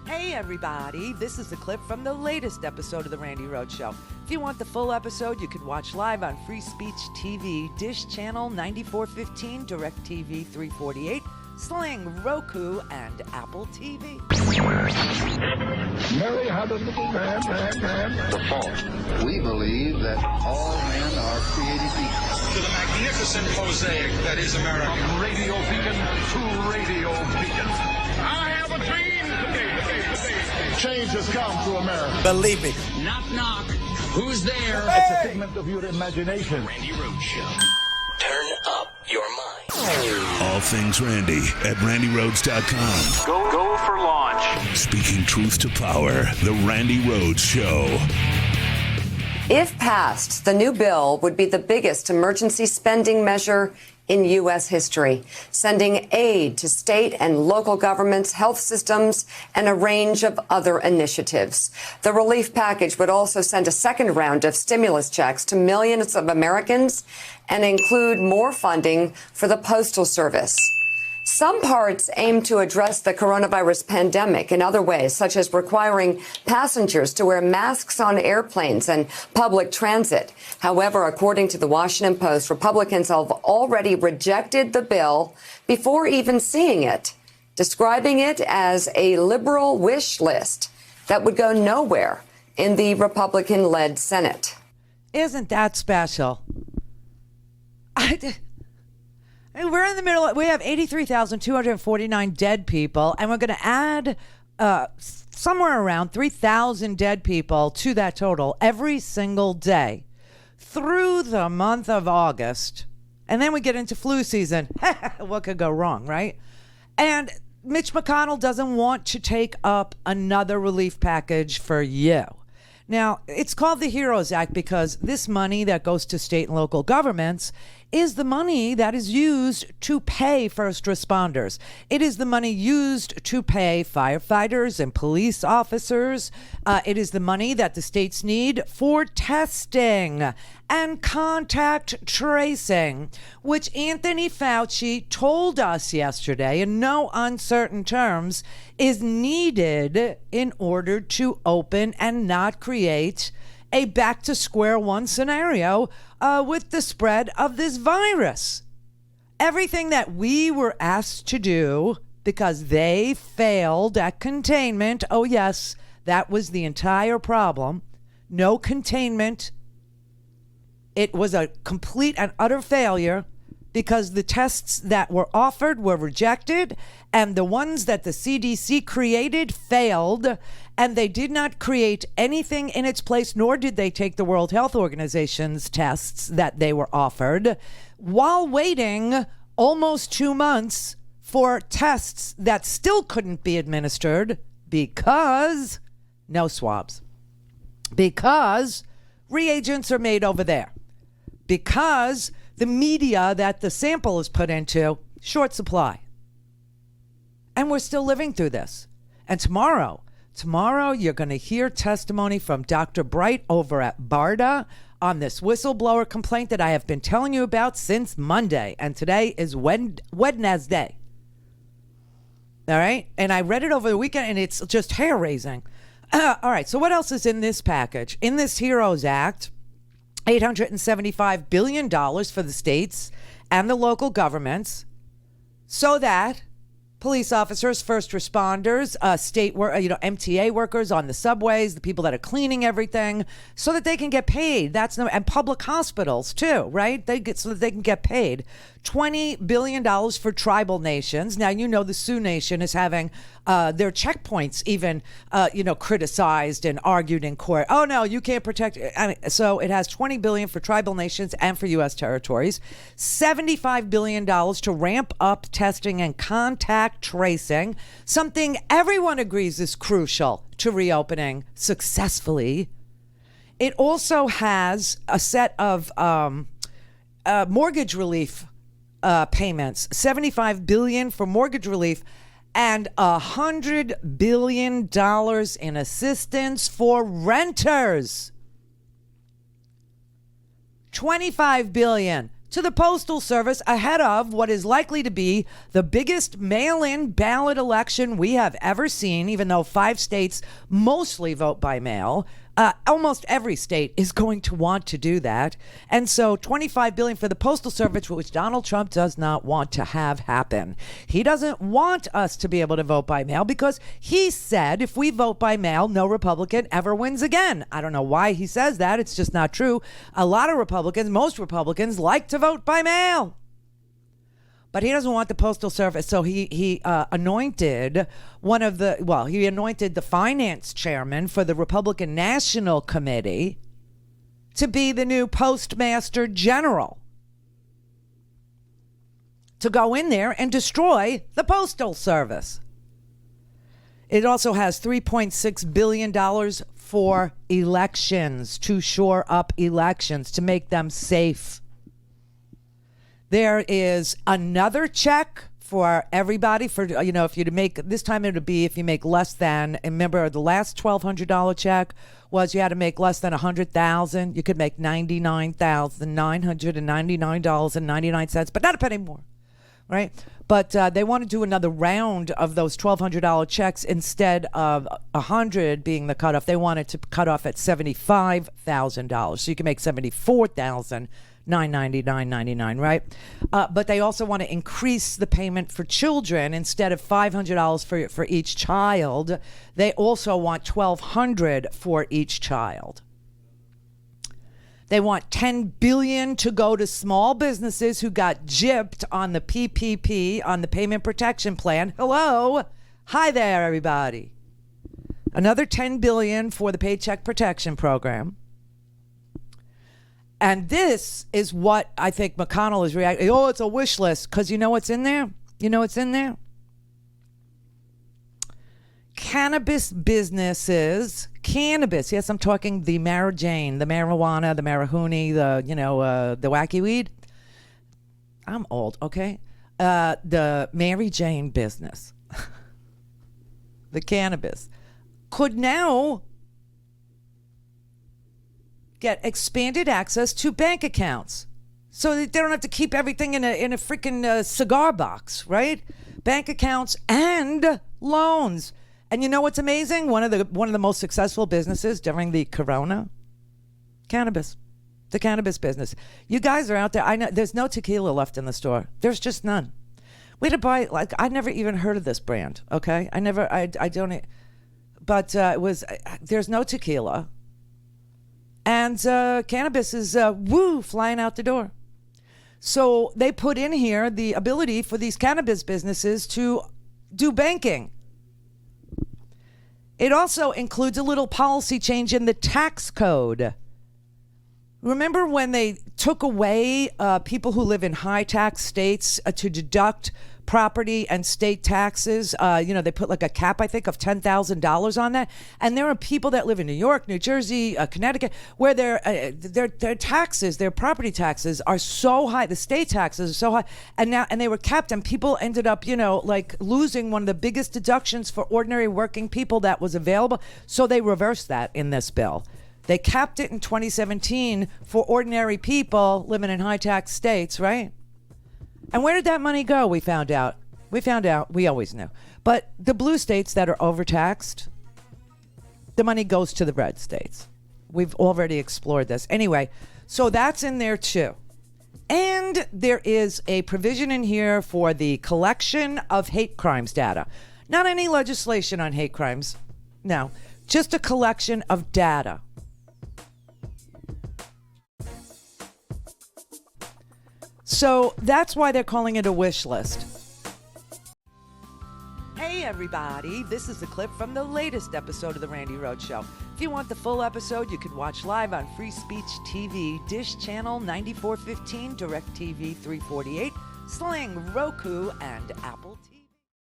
Hey everybody, this is a clip from the latest episode of the Randi Rhodes Show. If you want the full episode, you can watch live on Free Speech TV, Dish Channel 9415, DirectTV 348, Sling, Roku, and AppleTV. Mary had a little man. The fault. We believe that all men are created equal. To the magnificent mosaic that is America. From radio beacon to radio beacon. I have a dream today. Change has come to America. Believe it. Knock, knock. Who's there? It's a figment of your imagination. Randi Rhodes Show. Turn up your mind. All things Randi at RandiRhodes.com. Go for launch. Speaking truth to power, the Randi Rhodes Show. If passed, the new bill would be the biggest emergency spending measure in U.S. history, sending aid to state and local governments, health systems, and a range of other initiatives. The relief package would also send a second round of stimulus checks to millions of Americans and include more funding for the Postal Service. Some parts aim to address the coronavirus pandemic in other ways, such as requiring passengers to wear masks on airplanes and public transit. However, according to the Washington Post, Republicans have already rejected the bill before even seeing it, describing it as a liberal wish list that would go nowhere in the Republican-led Senate. Isn't that special? We're in the middle. We have 83,249 dead people, and we're going to add somewhere around 3,000 dead people to that total every single day through the month of August. And then we get into flu season. What could go wrong, right? And Mitch McConnell doesn't want to take up another relief package for you. Now, it's called the HEROES Act because this money that goes to state and local governments is the money that is used to pay first responders. It is the money used to pay firefighters and police officers. It is the money that the states need for testing and contact tracing, which Anthony Fauci told us yesterday in no uncertain terms is needed in order to open and not create a back to square one scenario with the spread of this virus. Everything that we were asked to do because they failed at containment. Oh, yes, that was the entire problem. No containment. It was a complete and utter failure because the tests that were offered were rejected and the ones that the CDC created failed, and they did not create anything in its place, nor did they take the World Health Organization's tests that they were offered while waiting almost 2 months for tests that still couldn't be administered because no swabs, because reagents are made over there, because the media that the sample is put into, short supply. And we're still living through this. And tomorrow you're going to hear testimony from Dr. Bright over at BARDA on this whistleblower complaint that I have been telling you about since Monday. And today is Wednesday. All right? And I read it over the weekend, and it's just hair-raising. All right, so what else is in this package? In this HEROES Act, $875 billion for the states and the local governments so that police officers, first responders, MTA workers on the subways, the people that are cleaning everything, so that they can get paid. And public hospitals too, right? So that they can get paid. $20 billion for tribal nations. Now, the Sioux Nation is having their checkpoints even, criticized and argued in court. Oh, no, you can't protect. So it has $20 billion for tribal nations and for U.S. territories, $75 billion to ramp up testing and contact tracing, something everyone agrees is crucial to reopening successfully. It also has a set of mortgage relief payments, $75 billion for mortgage relief and $100 billion in assistance for renters. $25 billion to the Postal Service ahead of what is likely to be the biggest mail-in ballot election we have ever seen, even though 5 states mostly vote by mail. Almost every state is going to want to do that. And so $25 billion for the Postal Service, which Donald Trump does not want to have happen. He doesn't want us to be able to vote by mail because he said if we vote by mail, no Republican ever wins again. I don't know why he says that. It's just not true. A lot of Republicans, most Republicans, like to vote by mail. But he doesn't want the Postal Service, so he anointed he anointed the finance chairman for the Republican National Committee to be the new Postmaster General, to go in there and destroy the Postal Service. It also has $3.6 billion for elections, to shore up elections, to make them safe. There is another check for everybody for, if you make, this time it would be if you make less than, remember the last $1,200 check was you had to make less than $100,000. You could make $99,999.99, but not a penny more, right? But they want to do another round of those $1,200 checks instead of $100 being the cutoff. They wanted to cut off at $75,000, so you can make $74,999.99, right? But they also want to increase the payment for children. Instead of $500 for each child, they also want $1,200 for each child. They want $10 billion to go to small businesses who got gypped on the PPP, on the Payment Protection Plan. Hello. Hi there, everybody. Another $10 billion for the Paycheck Protection Program. And this is what I think McConnell is reacting. Oh, it's a wish list. Because you know what's in there? You know what's in there? Cannabis businesses. Cannabis. Yes, I'm talking the Marajane, the marijuana, the marahuni, the wacky weed. I'm old, okay? The Mary Jane business. The cannabis. Could now get expanded access to bank accounts so that they don't have to keep everything in a freaking cigar box, right? Bank accounts and loans. And you know what's amazing? One of the most successful businesses during the corona, cannabis. The cannabis business. You guys are out there. I know there's no tequila left in the store. There's just none. We had to buy, I never even heard of this brand, okay? I don't, but there's no tequila. And cannabis is, flying out the door. So they put in here the ability for these cannabis businesses to do banking. It also includes a little policy change in the tax code. Remember when they took away people who live in high tax states to deduct property and state taxes? They put like a cap, I think, of $10,000 on that. And there are people that live in New York, New Jersey, Connecticut, where their taxes, their property taxes are so high. The state taxes are so high. And they were capped, and people ended up, losing one of the biggest deductions for ordinary working people that was available. So they reversed that in this bill. They capped it in 2017 for ordinary people living in high tax states, right? And where did that money go? We found out. We always knew. But the blue states that are overtaxed, the money goes to the red states. We've already explored this. Anyway, so that's in there too. And there is a provision in here for the collection of hate crimes data. Not any legislation on hate crimes. No, just a collection of data. So that's why they're calling it a wish list. Hey everybody, this is a clip from the latest episode of the Randi Rhodes Show. If you want the full episode, you can watch live on Free Speech TV, Dish Channel 9415, DirectTV 348, Sling, Roku, and AppleTV.